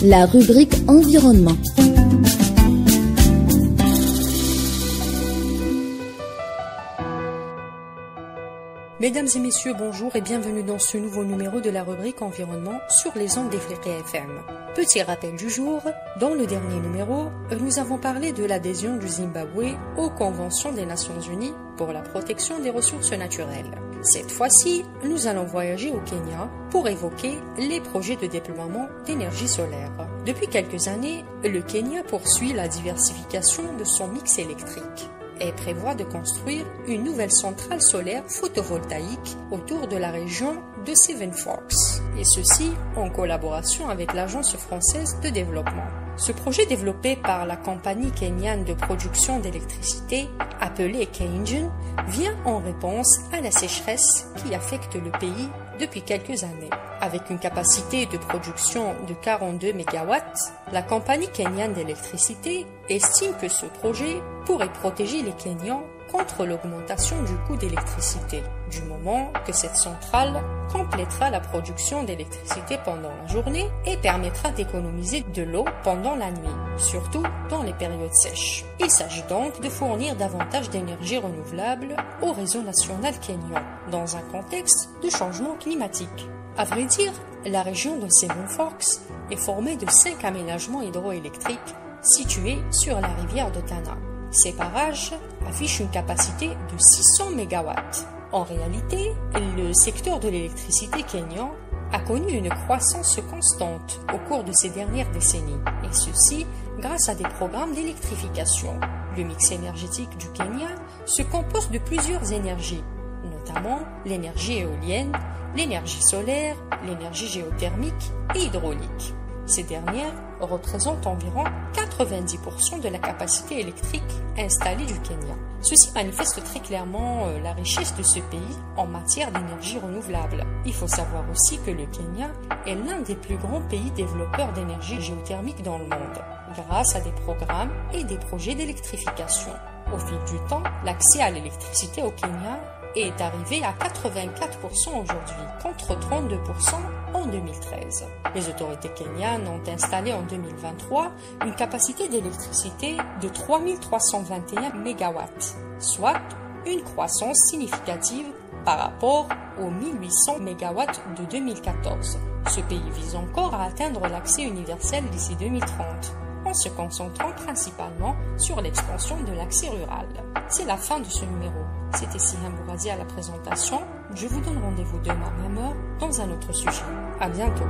la rubrique environnement. Mesdames et messieurs, bonjour et bienvenue dans ce nouveau numéro de la rubrique environnement sur les ondes d'Ifriqiya FM. Petit rappel du jour, dans le dernier numéro, nous avons parlé de l'adhésion du Zimbabwe aux conventions des Nations Unies pour la protection des ressources naturelles. Cette fois-ci, nous allons voyager au Kenya pour évoquer les projets de déploiement d'énergie solaire. Depuis quelques années, le Kenya poursuit la diversification de son mix électrique et prévoit de construire une nouvelle centrale solaire photovoltaïque autour de la région de Seven Forks, et ceci en collaboration avec l'Agence française de développement. Ce projet développé par la compagnie kenyane de production d'électricité, appelée KenGen, vient en réponse à la sécheresse qui affecte le pays depuis quelques années. Avec une capacité de production de 42 MW, la compagnie kenyane d'électricité estime que ce projet pourrait protéger les Kenyans contre l'augmentation du coût d'électricité, du moment que cette centrale complétera la production d'électricité pendant la journée et permettra d'économiser de l'eau pendant la nuit, surtout dans les périodes sèches. Il s'agit donc de fournir davantage d'énergie renouvelable au réseau national kényan, dans un contexte de changement climatique. À vrai dire, la région de Seven Forks est formée de 5 aménagements hydroélectriques situés sur la rivière de Tana. Ces barrages affichent une capacité de 600 MW. En réalité, le secteur de l'électricité kényan a connu une croissance constante au cours de ces dernières décennies, et ceci grâce à des programmes d'électrification. Le mix énergétique du Kenya se compose de plusieurs énergies, notamment l'énergie éolienne, l'énergie solaire, l'énergie géothermique et hydraulique. Ces dernières représentent environ 90% de la capacité électrique installée du Kenya. Ceci manifeste très clairement la richesse de ce pays en matière d'énergie renouvelable. Il faut savoir aussi que le Kenya est l'un des plus grands pays développeurs d'énergie géothermique dans le monde, grâce à des programmes et des projets d'électrification. Au fil du temps, l'accès à l'électricité au Kenya est arrivé à 84% aujourd'hui, contre 32% en 2013. Les autorités kenyanes ont installé en 2023 une capacité d'électricité de 3321 MW, soit une croissance significative par rapport aux 1800 MW de 2014. Ce pays vise encore à atteindre l'accès universel d'ici 2030, en se concentrant principalement sur l'expansion de l'accès rural. C'est la fin de ce numéro. C'était Siham Bourazi à la présentation. Je vous donne rendez-vous demain même heure dans un autre sujet. À bientôt.